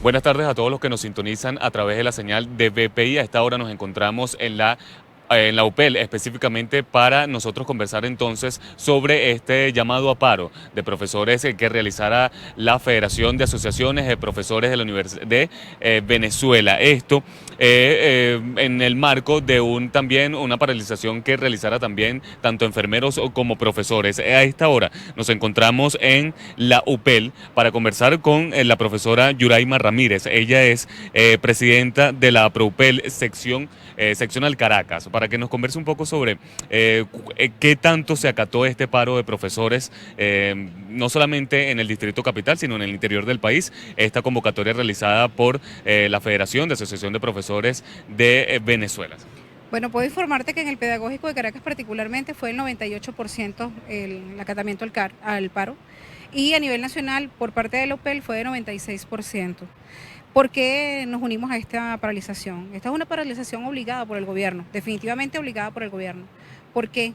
Buenas tardes a todos los que nos sintonizan a través de la señal de BPI. A esta hora nos encontramos en la UPEL, específicamente para nosotros conversar entonces sobre este llamado a paro de profesores que realizara la Federación de Asociaciones de Profesores de la Universidad de Venezuela. Esto en el marco de también una paralización que realizara también tanto enfermeros como profesores. A esta hora nos encontramos en la UPEL para conversar con la profesora Yuraima Ramírez. Ella es presidenta de la ProUPEL seccional Caracas, para que nos converse un poco sobre qué tanto se acató este paro de profesores, no solamente en el Distrito Capital, sino en el interior del país, esta convocatoria realizada por la Federación de Asociación de Profesores de Venezuela. Bueno, puedo informarte que en el Pedagógico de Caracas particularmente fue el 98% el acatamiento al paro, y a nivel nacional por parte de la UPEL fue de 96%. ¿Por qué nos unimos a esta paralización? Esta es una paralización obligada por el gobierno, definitivamente obligada por el gobierno. ¿Por qué?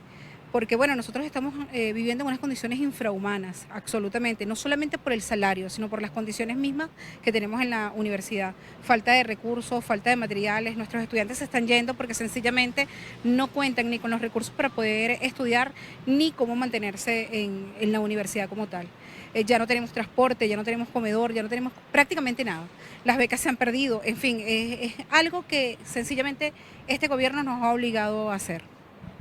Porque bueno, nosotros estamos viviendo en unas condiciones infrahumanas, absolutamente, no solamente por el salario, sino por las condiciones mismas que tenemos en la universidad. Falta de recursos, falta de materiales, nuestros estudiantes se están yendo porque sencillamente no cuentan ni con los recursos para poder estudiar, ni cómo mantenerse en la universidad como tal. Ya no tenemos transporte, ya no tenemos comedor, ya no tenemos prácticamente nada. Las becas se han perdido, en fin, es algo que sencillamente este gobierno nos ha obligado a hacer.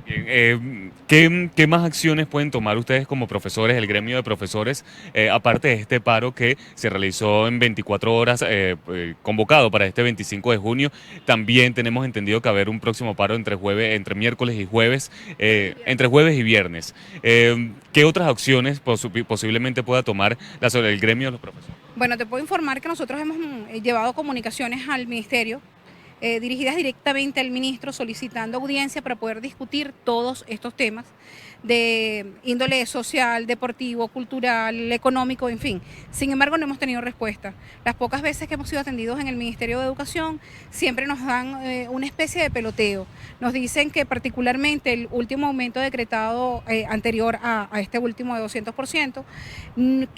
Bien, ¿qué más acciones pueden tomar ustedes como profesores, el gremio de profesores, aparte de este paro que se realizó en 24 horas, convocado para este 25 de junio? También tenemos entendido que va a haber un próximo paro entre miércoles y jueves, entre jueves y viernes. ¿Qué otras acciones posiblemente pueda tomar el gremio de los profesores? Bueno, te puedo informar que nosotros hemos llevado comunicaciones al ministerio, dirigidas directamente al ministro, solicitando audiencia para poder discutir todos estos temas de índole social, deportivo, cultural, económico, en fin. Sin embargo, no hemos tenido respuesta. Las pocas veces que hemos sido atendidos en el Ministerio de Educación, siempre nos dan una especie de peloteo. Nos dicen que particularmente el último aumento decretado anterior a este último de 200%,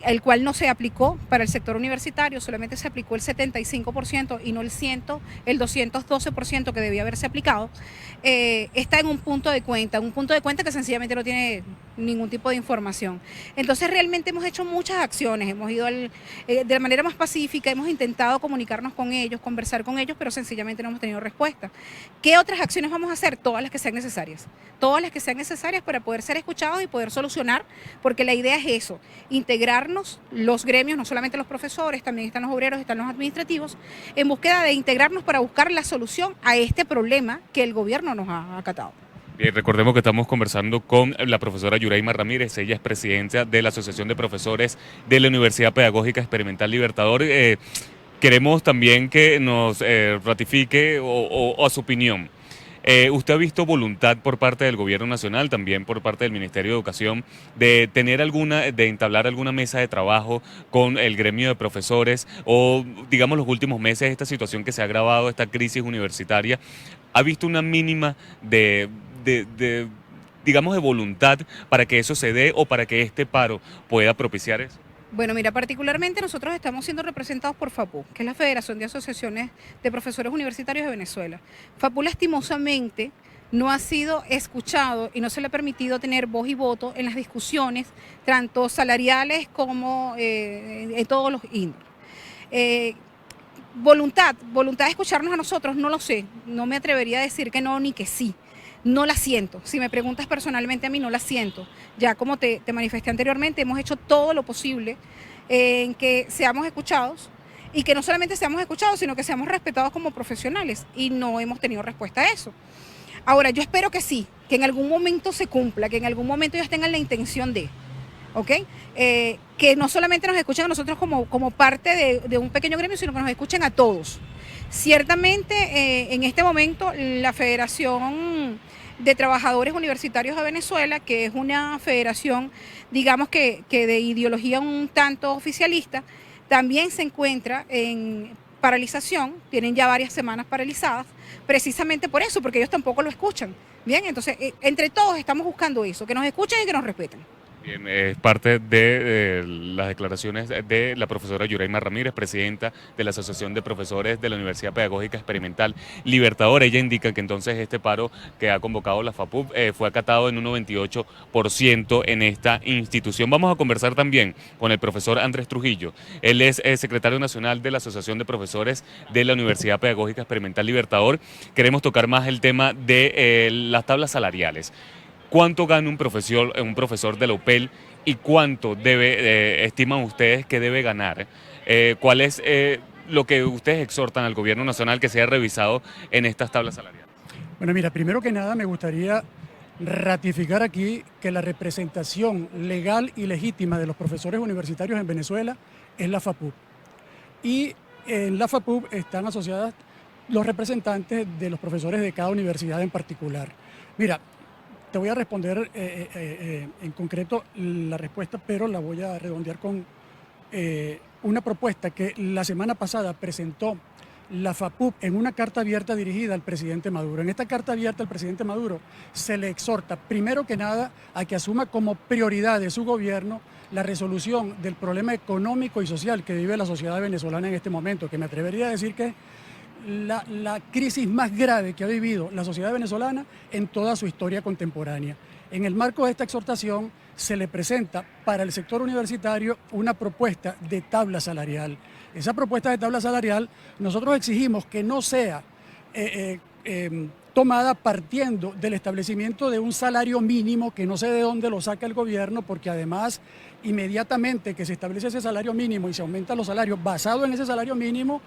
el cual no se aplicó para el sector universitario, solamente se aplicó el 75% y no el 212% que debía haberse aplicado, está en un punto de cuenta que sencillamente no tiene ningún tipo de información. Entonces realmente hemos hecho muchas acciones, hemos ido de manera más pacífica, hemos intentado comunicarnos con ellos, conversar con ellos, pero sencillamente no hemos tenido respuesta. ¿Qué otras acciones vamos a hacer? Todas las que sean necesarias para poder ser escuchados y poder solucionar, porque la idea es eso, integrarnos los gremios, no solamente los profesores, también están los obreros, están los administrativos, en búsqueda de integrarnos para buscar la solución a este problema que el gobierno nos ha acatado. Bien, recordemos que estamos conversando con la profesora Yuraima Ramírez. Ella es presidenta de la Asociación de Profesores de la Universidad Pedagógica Experimental Libertador. Queremos también que nos ratifique o a su opinión. ¿Usted ha visto voluntad por parte del Gobierno Nacional, también por parte del Ministerio de Educación, de entablar alguna mesa de trabajo con el gremio de profesores, o digamos los últimos meses, esta situación que se ha agravado, esta crisis universitaria, ha visto una mínima digamos, de voluntad para que eso se dé o para que este paro pueda propiciar eso? Bueno, mira, particularmente nosotros estamos siendo representados por FAPU, que es la Federación de Asociaciones de Profesores Universitarios de Venezuela. FAPU lastimosamente no ha sido escuchado y no se le ha permitido tener voz y voto en las discusiones, tanto salariales como en todos los índoles. Voluntad de escucharnos a nosotros, no lo sé, no me atrevería a decir que no ni que sí. No la siento. Si me preguntas personalmente a mí, no la siento. Ya como te manifesté anteriormente, hemos hecho todo lo posible en que seamos escuchados, y que no solamente seamos escuchados, sino que seamos respetados como profesionales, y no hemos tenido respuesta a eso. Ahora, yo espero que sí, que en algún momento se cumpla, que en algún momento ellos tengan la intención de, ¿ok? Que no solamente nos escuchen a nosotros como parte de un pequeño gremio, sino que nos escuchen a todos. Ciertamente, en este momento, la Federación de Trabajadores Universitarios de Venezuela, que es una federación, digamos que de ideología un tanto oficialista, también se encuentra en paralización, tienen ya varias semanas paralizadas, precisamente por eso, porque ellos tampoco lo escuchan. Bien, entonces, entre todos estamos buscando eso, que nos escuchen y que nos respeten. Bien, es parte de las declaraciones de la profesora Yuraima Ramírez, presidenta de la Asociación de Profesores de la Universidad Pedagógica Experimental Libertador. Ella indica que entonces este paro que ha convocado la FAPUB fue acatado en un 98% en esta institución. Vamos a conversar también con el profesor Andrés Trujillo. Él es secretario nacional de la Asociación de Profesores de la Universidad Pedagógica Experimental Libertador. Queremos tocar más el tema de las tablas salariales. ¿Cuánto gana un profesor de la UPEL y cuánto estiman ustedes que debe ganar? ¿Cuál es lo que ustedes exhortan al gobierno nacional que sea revisado en estas tablas salariales? Bueno, mira, primero que nada me gustaría ratificar aquí que la representación legal y legítima de los profesores universitarios en Venezuela es la FAPUB. Y en la FAPUB están asociadas los representantes de los profesores de cada universidad en particular. Mira, te voy a responder en concreto la respuesta, pero la voy a redondear con una propuesta que la semana pasada presentó la FAPUB en una carta abierta dirigida al presidente Maduro. En esta carta abierta al presidente Maduro se le exhorta, primero que nada, a que asuma como prioridad de su gobierno la resolución del problema económico y social que vive la sociedad venezolana en este momento, que me atrevería a decir que la crisis más grave que ha vivido la sociedad venezolana en toda su historia contemporánea. En el marco de esta exhortación se le presenta para el sector universitario una propuesta de tabla salarial. Esa propuesta de tabla salarial nosotros exigimos que no sea tomada partiendo del establecimiento de un salario mínimo que no sé de dónde lo saca el gobierno, porque además inmediatamente que se establece ese salario mínimo y se aumentan los salarios, basado en ese salario mínimo,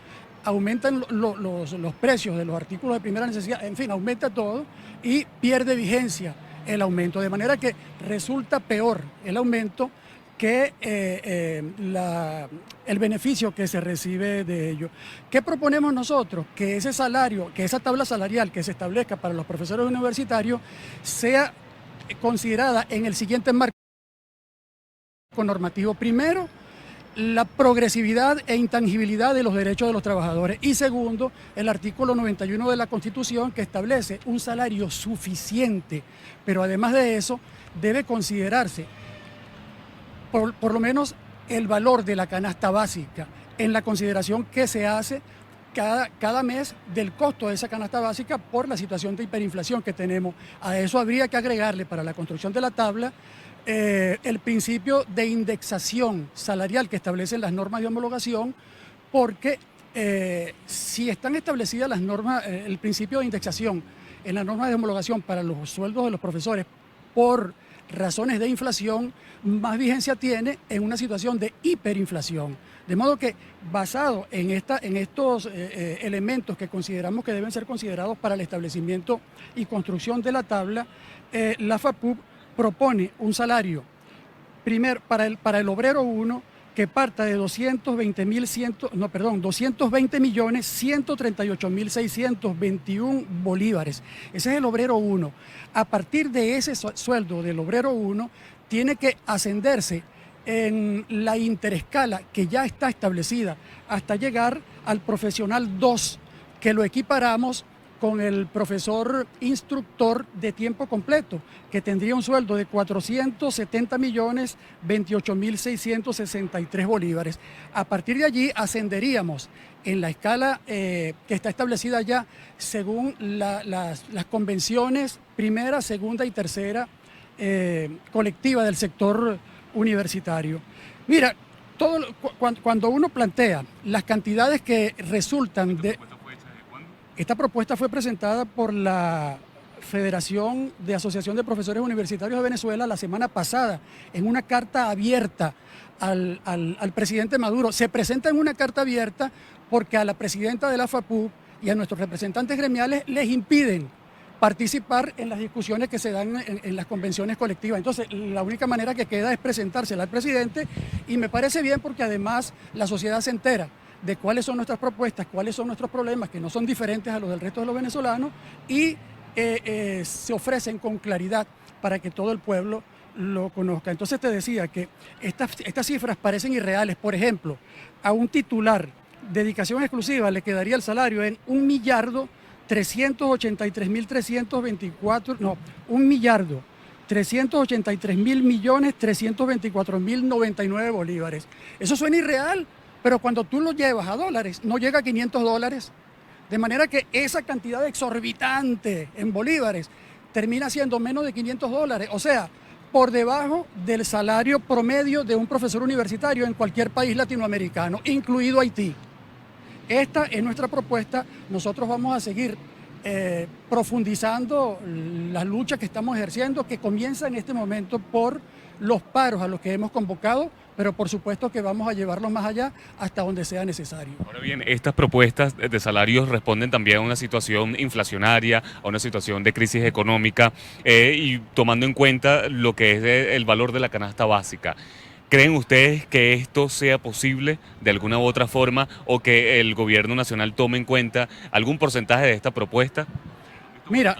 aumentan los precios de los artículos de primera necesidad, en fin, aumenta todo y pierde vigencia el aumento, de manera que resulta peor el aumento que el beneficio que se recibe de ello. ¿Qué proponemos nosotros? Que ese salario, que esa tabla salarial que se establezca para los profesores universitarios sea considerada en el siguiente marco normativo. Primero, la progresividad e intangibilidad de los derechos de los trabajadores. Y segundo, el artículo 91 de la Constitución, que establece un salario suficiente, pero además de eso debe considerarse por lo menos el valor de la canasta básica en la consideración que se hace cada mes del costo de esa canasta básica por la situación de hiperinflación que tenemos. A eso habría que agregarle para la construcción de la tabla el principio de indexación salarial que establecen las normas de homologación, porque si están establecidas las normas, el principio de indexación en las normas de homologación para los sueldos de los profesores por razones de inflación, más vigencia tiene en una situación de hiperinflación. De modo que, basado en estos elementos que consideramos que deben ser considerados para el establecimiento y construcción de la tabla, la FAPUB propone un salario para el obrero 1 que parta de 220.138.621 bolívares. Ese es el obrero 1. A partir de ese sueldo del obrero 1, tiene que ascenderse en la interescala que ya está establecida hasta llegar al profesional 2, que lo equiparamos con el profesor instructor de tiempo completo, que tendría un sueldo de 470.028.663 bolívares. A partir de allí ascenderíamos en la escala que está establecida ya según las convenciones primera, segunda y tercera colectiva del sector universitario. Mira, cuando uno plantea las cantidades que resultan de... Esta propuesta fue presentada por la Federación de Asociación de Profesores Universitarios de Venezuela la semana pasada en una carta abierta al presidente Maduro. Se presenta en una carta abierta porque a la presidenta de la FAPUB y a nuestros representantes gremiales les impiden participar en las discusiones que se dan en las convenciones colectivas. Entonces, la única manera que queda es presentársela al presidente, y me parece bien porque además la sociedad se entera de cuáles son nuestras propuestas, cuáles son nuestros problemas, que no son diferentes a los del resto de los venezolanos, y se ofrecen con claridad para que todo el pueblo lo conozca. Entonces te decía que estas cifras parecen irreales. Por ejemplo, a un titular de dedicación exclusiva le quedaría el salario en 1.383.324, no, 1.400.000 383.324.099 bolívares. Eso suena irreal, pero cuando tú lo llevas a dólares, no llega a $500. De manera que esa cantidad exorbitante en bolívares termina siendo menos de $500. O sea, por debajo del salario promedio de un profesor universitario en cualquier país latinoamericano, incluido Haití. Esta es nuestra propuesta. Nosotros vamos a seguir profundizando las luchas que estamos ejerciendo, que comienza en este momento por los paros a los que hemos convocado, pero por supuesto que vamos a llevarlos más allá hasta donde sea necesario. Ahora bien, estas propuestas de salarios responden también a una situación inflacionaria, a una situación de crisis económica y tomando en cuenta lo que es el valor de la canasta básica. ¿Creen ustedes que esto sea posible de alguna u otra forma o que el gobierno nacional tome en cuenta algún porcentaje de esta propuesta? Mira,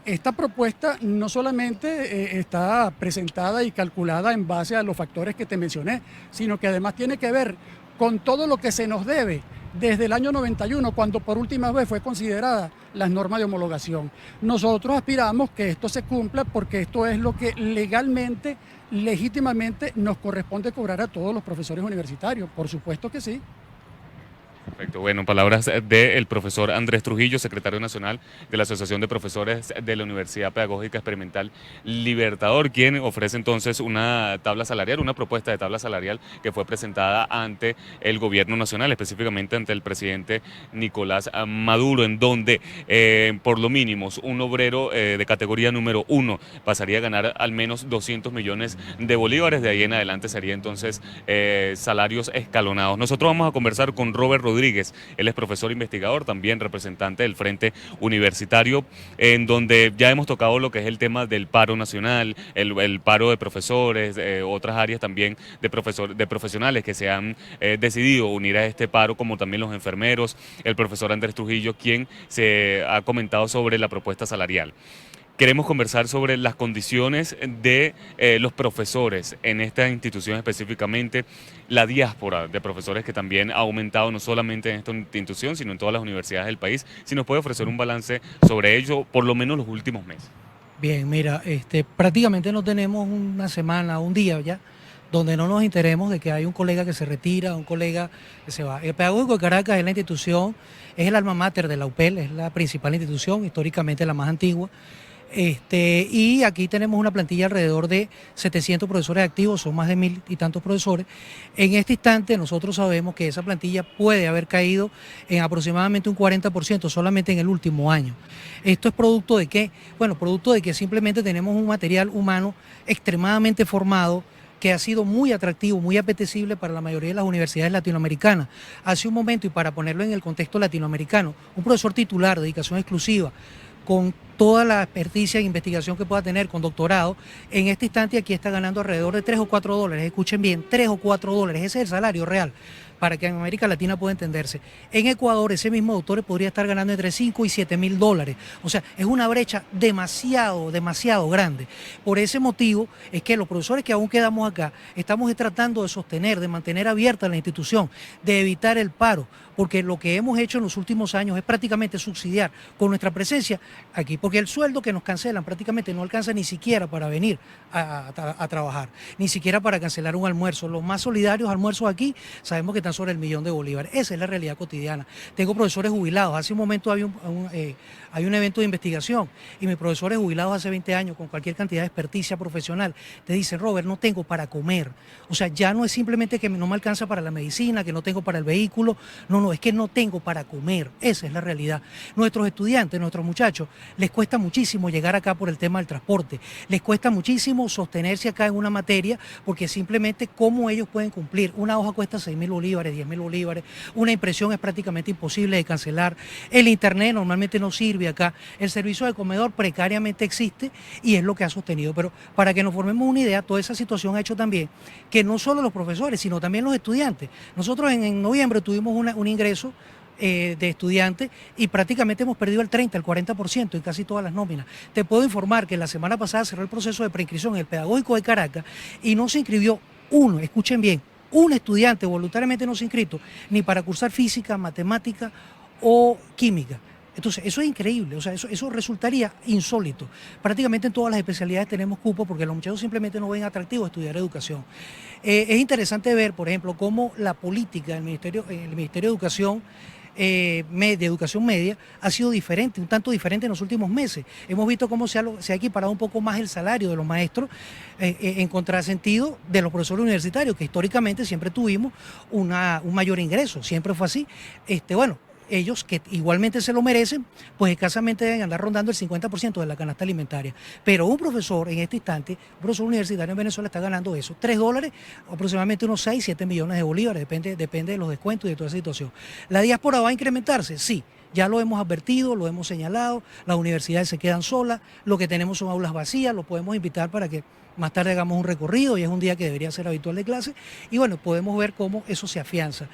esta propuesta no solamente está presentada y calculada en base a los factores que te mencioné, sino que además tiene que ver con todo lo que se nos debe desde el año 91, cuando por última vez fue considerada las normas de homologación. Nosotros aspiramos que esto se cumpla porque esto es lo que legalmente, legítimamente nos corresponde cobrar a todos los profesores universitarios. Por supuesto que sí. Perfecto. Bueno, palabras del profesor Andrés Trujillo, secretario nacional de la Asociación de Profesores de la Universidad Pedagógica Experimental Libertador, quien ofrece entonces una tabla salarial, una propuesta de tabla salarial que fue presentada ante el gobierno nacional, específicamente ante el presidente Nicolás Maduro, en donde por lo mínimo un obrero de categoría número 1 pasaría a ganar al menos 200 millones de bolívares. De ahí en adelante sería entonces salarios escalonados. Nosotros vamos a conversar con Robert Rodríguez, él es profesor investigador, también representante del Frente Universitario, en donde ya hemos tocado lo que es el tema del paro nacional, el paro de profesores, otras áreas también de profesionales que se han decidido unir a este paro, como también los enfermeros, el profesor Andrés Trujillo, quien se ha comentado sobre la propuesta salarial. Queremos conversar sobre las condiciones de los profesores en esta institución específicamente, la diáspora de profesores que también ha aumentado no solamente en esta institución, sino en todas las universidades del país. Si nos puede ofrecer un balance sobre ello, por lo menos los últimos meses. Bien, mira, prácticamente no tenemos una semana, un día ya, donde no nos enteremos de que hay un colega que se retira, un colega que se va. El Pedagógico de Caracas es la institución, es el alma mater de la UPEL, es la principal institución, históricamente la más antigua. Y aquí tenemos una plantilla alrededor de 700 profesores activos, son más de 1000 y tantos profesores. En este instante nosotros sabemos que esa plantilla puede haber caído en aproximadamente un 40% solamente en el último año. ¿Esto es producto de qué? Bueno, producto de que simplemente tenemos un material humano extremadamente formado, que ha sido muy atractivo, muy apetecible para la mayoría de las universidades latinoamericanas. Hace un momento, y para ponerlo en el contexto latinoamericano, un profesor titular, dedicación exclusiva, con toda la experticia e investigación que pueda tener, con doctorado, en este instante aquí está ganando alrededor de 3 o 4 dólares, escuchen bien, 3 o 4 dólares, ese es el salario real, para que en América Latina pueda entenderse. En Ecuador ese mismo doctor podría estar ganando entre 5 y 7 mil dólares, o sea, es una brecha demasiado grande. Por ese motivo es que los profesores que aún quedamos acá, estamos tratando de sostener, de mantener abierta la institución, de evitar el paro, porque lo que hemos hecho en los últimos años es prácticamente subsidiar con nuestra presencia aquí, porque el sueldo que nos cancelan prácticamente no alcanza ni siquiera para venir a trabajar, ni siquiera para cancelar un almuerzo. Los más solidarios almuerzos aquí sabemos que están sobre el millón de bolívares. Esa es la realidad cotidiana. Tengo profesores jubilados. Hace un momento había hay un evento de investigación y mis profesores jubilados hace 20 años con cualquier cantidad de experticia profesional te dicen: Robert, no tengo para comer. O sea, ya no es simplemente que no me alcanza para la medicina, que no tengo para el vehículo, no, es que no tengo para comer. Esa es la realidad. Nuestros estudiantes, nuestros muchachos, les cuesta muchísimo llegar acá por el tema del transporte, les cuesta muchísimo sostenerse acá en una materia, porque simplemente cómo ellos pueden cumplir. Una hoja cuesta 6.000 bolívares, 10.000 bolívares, una impresión es prácticamente imposible de cancelar, el internet normalmente no sirve acá, el servicio de comedor precariamente existe y es lo que ha sostenido. Pero para que nos formemos una idea, toda esa situación ha hecho también que no solo los profesores, sino también los estudiantes. Nosotros en noviembre tuvimos un ingreso de estudiantes y prácticamente hemos perdido el 30, el 40% en casi todas las nóminas. Te puedo informar que la semana pasada cerró el proceso de preinscripción en el Pedagógico de Caracas y no se inscribió uno, escuchen bien, un estudiante voluntariamente no se ha inscrito ni para cursar física, matemática o química. Entonces, eso es increíble, o sea, eso resultaría insólito. Prácticamente en todas las especialidades tenemos cupo porque los muchachos simplemente no ven atractivo estudiar educación. Es interesante ver, por ejemplo, cómo la política del Ministerio de Educación de educación media ha sido diferente, un tanto diferente en los últimos meses. Hemos visto cómo se ha equiparado un poco más el salario de los maestros en contrasentido de los profesores universitarios, que históricamente siempre tuvimos un mayor ingreso, siempre fue así. Bueno, ellos que igualmente se lo merecen, pues escasamente deben andar rondando el 50% de la canasta alimentaria. Pero un profesor en este instante, un profesor universitario en Venezuela está ganando eso, $3, aproximadamente unos 6, 7 millones de bolívares, depende de los descuentos y de toda esa situación. ¿La diáspora va a incrementarse? Sí. Ya lo hemos advertido, lo hemos señalado, las universidades se quedan solas, lo que tenemos son aulas vacías, lo podemos invitar para que más tarde hagamos un recorrido y es un día que debería ser habitual de clase y bueno, podemos ver cómo eso se afianza.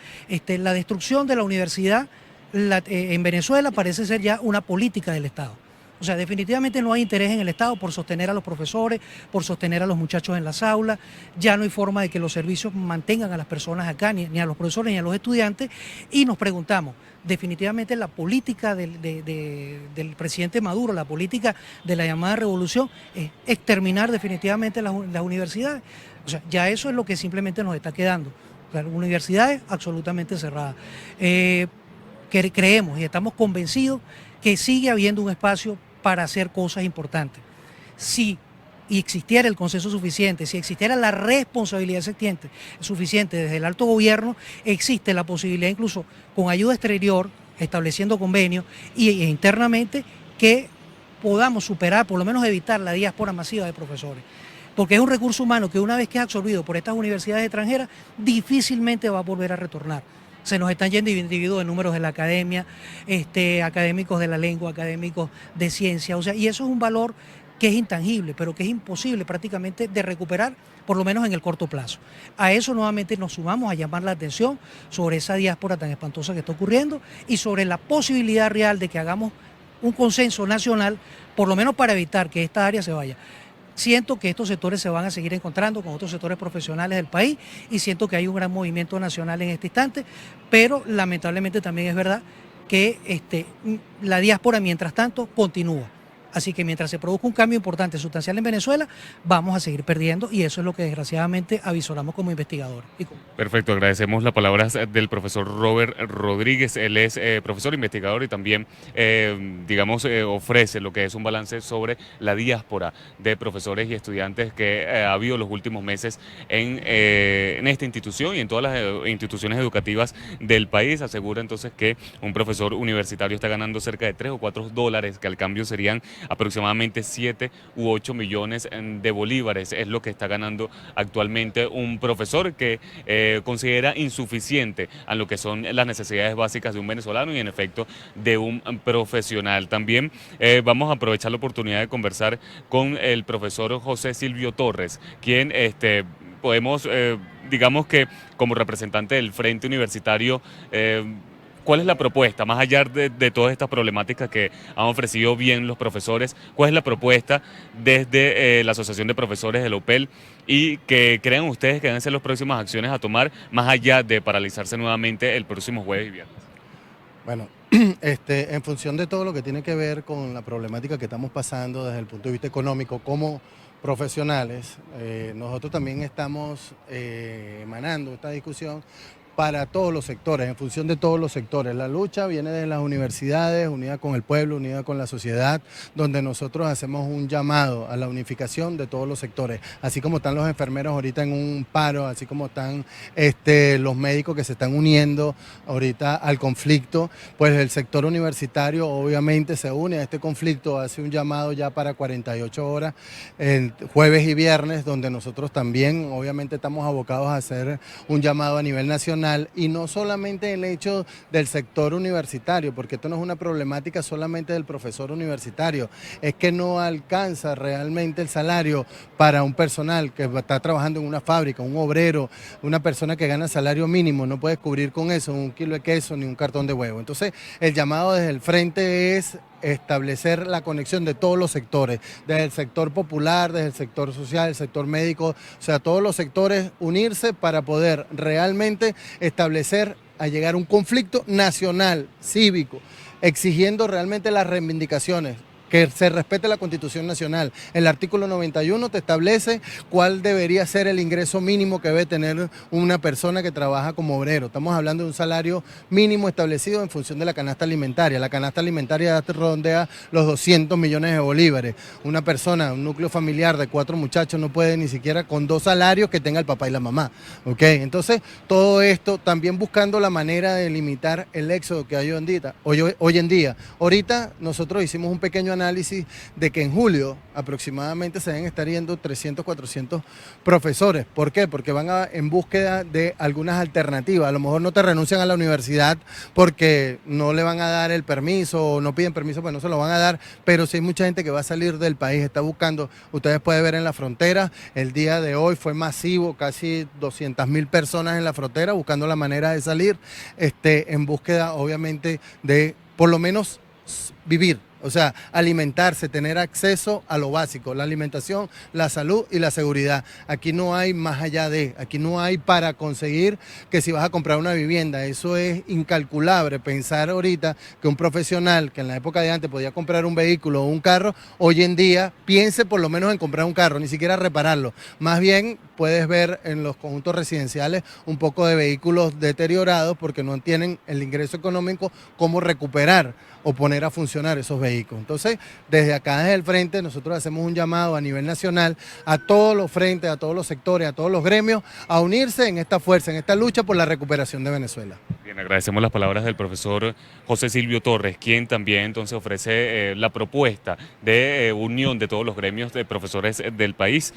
La destrucción de la universidad en Venezuela parece ser ya una política del Estado. O sea, definitivamente no hay interés en el Estado por sostener a los profesores, por sostener a los muchachos en las aulas. Ya no hay forma de que los servicios mantengan a las personas acá, ni a los profesores ni a los estudiantes. Y nos preguntamos, definitivamente la política del presidente Maduro, la política de la llamada revolución, es exterminar definitivamente las universidades. O sea, ya eso es lo que simplemente nos está quedando. O sea, universidades absolutamente cerradas. Que creemos y estamos convencidos que sigue habiendo un espacio para hacer cosas importantes. Si existiera el consenso suficiente, si existiera la responsabilidad suficiente desde el alto gobierno, existe la posibilidad incluso con ayuda exterior, estableciendo convenios e internamente que podamos superar, por lo menos evitar la diáspora masiva de profesores. Porque es un recurso humano que una vez que es absorbido por estas universidades extranjeras, difícilmente va a volver a retornar. Se nos están yendo individuos de números de la academia, académicos de la lengua, académicos de ciencia, o sea, y eso es un valor que es intangible, pero que es imposible prácticamente de recuperar, por lo menos en el corto plazo. A eso nuevamente nos sumamos a llamar la atención sobre esa diáspora tan espantosa que está ocurriendo y sobre la posibilidad real de que hagamos un consenso nacional, por lo menos para evitar que esta área se vaya. Siento que estos sectores se van a seguir encontrando con otros sectores profesionales del país y siento que hay un gran movimiento nacional en este instante, pero lamentablemente también es verdad que la diáspora mientras tanto continúa. Así que mientras se produzca un cambio importante, sustancial en Venezuela, vamos a seguir perdiendo y eso es lo que desgraciadamente avisoramos como investigadores. Perfecto, agradecemos las palabras del profesor Robert Rodríguez. Él es profesor investigador y también, ofrece lo que es un balance sobre la diáspora de profesores y estudiantes que ha habido los últimos meses en esta institución y en todas las instituciones educativas del país. Asegura entonces que un profesor universitario está ganando cerca de $3 o $4, que al cambio serían aproximadamente 7 u 8 millones de bolívares. Es lo que está ganando actualmente un profesor que considera insuficiente a lo que son las necesidades básicas de un venezolano y en efecto de un profesional. También vamos a aprovechar la oportunidad de conversar con el profesor José Silvio Torres, quien podemos, digamos que como representante del Frente Universitario, ¿cuál es la propuesta? Más allá de todas estas problemáticas que han ofrecido bien los profesores, ¿cuál es la propuesta desde la Asociación de Profesores de la UPEL y que crean ustedes que deben ser las próximas acciones a tomar más allá de paralizarse nuevamente el próximo jueves y viernes? Bueno, en función de todo lo que tiene que ver con la problemática que estamos pasando desde el punto de vista económico como profesionales, nosotros también estamos emanando esta discusión para todos los sectores, en función de todos los sectores. La lucha viene de las universidades, unida con el pueblo, unida con la sociedad, donde nosotros hacemos un llamado a la unificación de todos los sectores, así como están los enfermeros ahorita en un paro, así como están los médicos que se están uniendo ahorita al conflicto, pues el sector universitario obviamente se une a este conflicto, hace un llamado ya para 48 horas, jueves y viernes, donde nosotros también obviamente estamos abocados a hacer un llamado a nivel nacional, y no solamente el hecho del sector universitario, porque esto no es una problemática solamente del profesor universitario, es que no alcanza realmente el salario para un personal que está trabajando en una fábrica, un obrero, una persona que gana salario mínimo, no puede cubrir con eso un kilo de queso ni un cartón de huevo. Entonces, el llamado desde el frente es establecer la conexión de todos los sectores, desde el sector popular, desde el sector social, el sector médico, o sea, todos los sectores unirse para poder realmente establecer a llegar a un conflicto nacional, cívico, exigiendo realmente las reivindicaciones, que se respete la Constitución Nacional. El artículo 91 te establece cuál debería ser el ingreso mínimo que debe tener una persona que trabaja como obrero. Estamos hablando de un salario mínimo establecido en función de la canasta alimentaria. La canasta alimentaria rondea los 200 millones de bolívares. Una persona, un núcleo familiar de 4 muchachos no puede ni siquiera con 2 salarios que tenga el papá y la mamá. ¿Ok? Entonces, todo esto también buscando la manera de limitar el éxodo que hay hoy en día. Ahorita nosotros hicimos un pequeño análisis de que en julio aproximadamente se deben estar yendo 300, 400 profesores. ¿Por qué? Porque van en búsqueda de algunas alternativas. A lo mejor no te renuncian a la universidad porque no le van a dar el permiso o no piden permiso, pues no se lo van a dar, pero sí hay mucha gente que va a salir del país, está buscando. Ustedes pueden ver en la frontera, el día de hoy fue masivo, casi 200.000 personas en la frontera buscando la manera de salir, en búsqueda obviamente de por lo menos vivir. O sea, alimentarse, tener acceso a lo básico, la alimentación, la salud y la seguridad. Aquí no hay más allá de, aquí no hay para conseguir que si vas a comprar una vivienda, eso es incalculable. Pensar ahorita que un profesional que en la época de antes podía comprar un vehículo o un carro, hoy en día piense por lo menos en comprar un carro, ni siquiera repararlo. Más bien puedes ver en los conjuntos residenciales un poco de vehículos deteriorados porque no tienen el ingreso económico cómo recuperar o poner a funcionar esos vehículos. Entonces, desde acá, desde el frente, nosotros hacemos un llamado a nivel nacional a todos los frentes, a todos los sectores, a todos los gremios, a unirse en esta fuerza, en esta lucha por la recuperación de Venezuela. Bien, agradecemos las palabras del profesor José Silvio Torres, quien también entonces ofrece la propuesta de unión de todos los gremios de profesores del país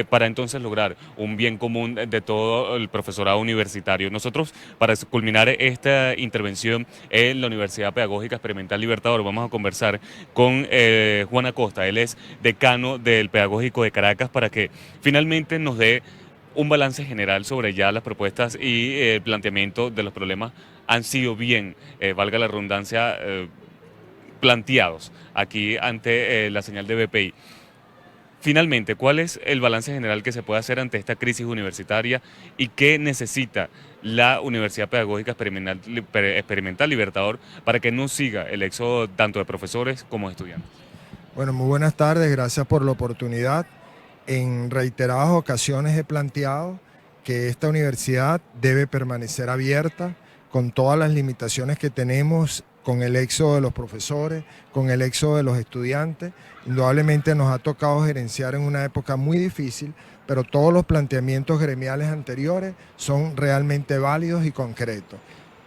para entonces lograr un bien común de todo el profesorado universitario. Nosotros, para culminar esta intervención en la Universidad Pedagógica Experimental Libertador, vamos a conversar con Juan Acosta. Él es decano del Pedagógico de Caracas, para que finalmente nos dé un balance general sobre ya las propuestas y el planteamiento de los problemas han sido bien, valga la redundancia, planteados aquí ante la señal de BPI. Finalmente, ¿cuál es el balance general que se puede hacer ante esta crisis universitaria y qué necesita la Universidad Pedagógica Experimental Libertador para que no siga el éxodo tanto de profesores como de estudiantes? Bueno, muy buenas tardes, gracias por la oportunidad. En reiteradas ocasiones he planteado que esta universidad debe permanecer abierta con todas las limitaciones que tenemos, con el éxodo de los profesores, con el éxodo de los estudiantes. Indudablemente nos ha tocado gerenciar en una época muy difícil, pero todos los planteamientos gremiales anteriores son realmente válidos y concretos.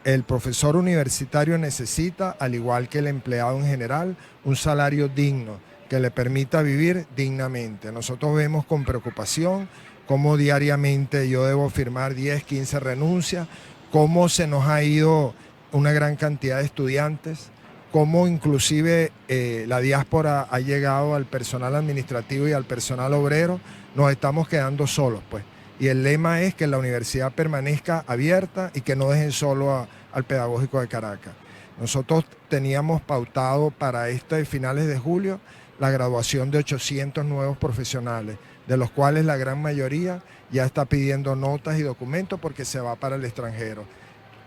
El profesor universitario necesita, al igual que el empleado en general, un salario digno que le permita vivir dignamente. Nosotros vemos con preocupación cómo diariamente yo debo firmar 10, 15 renuncias, cómo se nos ha ido una gran cantidad de estudiantes, cómo inclusive la diáspora ha llegado al personal administrativo y al personal obrero. Nos estamos quedando solos, pues. Y el lema es que la universidad permanezca abierta y que no dejen solo al Pedagógico de Caracas. Nosotros teníamos pautado para finales de julio la graduación de 800 nuevos profesionales, de los cuales la gran mayoría ya está pidiendo notas y documentos porque se va para el extranjero.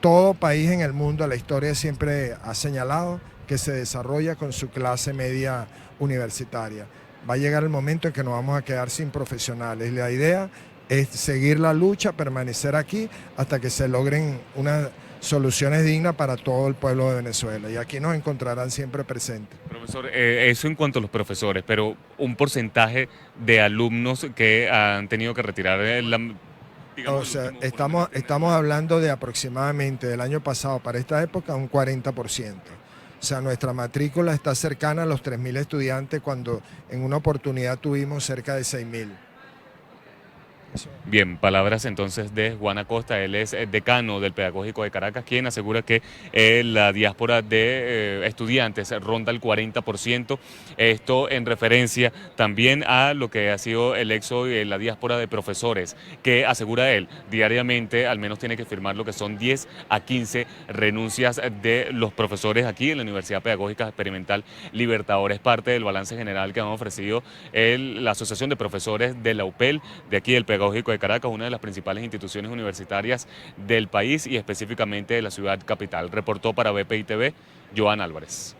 Todo país en el mundo, la historia siempre ha señalado que se desarrolla con su clase media universitaria. Va a llegar el momento en que nos vamos a quedar sin profesionales. La idea es seguir la lucha, permanecer aquí hasta que se logren unas soluciones dignas para todo el pueblo de Venezuela. Y aquí nos encontrarán siempre presentes. Profesor, eso en cuanto a los profesores, pero un porcentaje de alumnos que han tenido que retirar o sea, estamos hablando de aproximadamente del año pasado para esta época un 40%. O sea, nuestra matrícula está cercana a los 3.000 estudiantes cuando en una oportunidad tuvimos cerca de 6.000. Bien, palabras entonces de Juan Acosta. Él es decano del Pedagógico de Caracas, quien asegura que la diáspora de estudiantes ronda el 40%. Esto en referencia también a lo que ha sido el éxodo de la diáspora de profesores, que asegura él diariamente al menos tiene que firmar lo que son 10 a 15 renuncias de los profesores aquí en la Universidad Pedagógica Experimental Libertador. Es parte del balance general que han ofrecido la Asociación de Profesores de la UPEL, de aquí del Pedagógico de Caracas, una de las principales instituciones universitarias del país y específicamente de la ciudad capital. Reportó para BPI TV Joan Álvarez.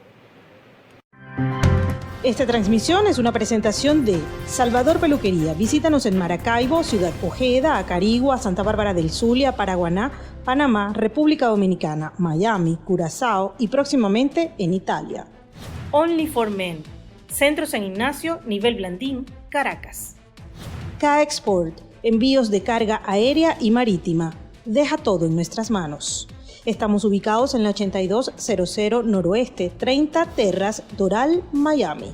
Esta transmisión es una presentación de Salvador Peluquería. Visítanos en Maracaibo, Ciudad Ojeda, Acarigua, Santa Bárbara del Zulia, Paraguaná, Panamá, República Dominicana, Miami, Curazao y próximamente en Italia. Only for Men. Centro San Ignacio, nivel Blandín, Caracas. K-Export. Envíos de carga aérea y marítima. Deja todo en nuestras manos. Estamos ubicados en la 8200 Noroeste, 30 Terras, Doral, Miami.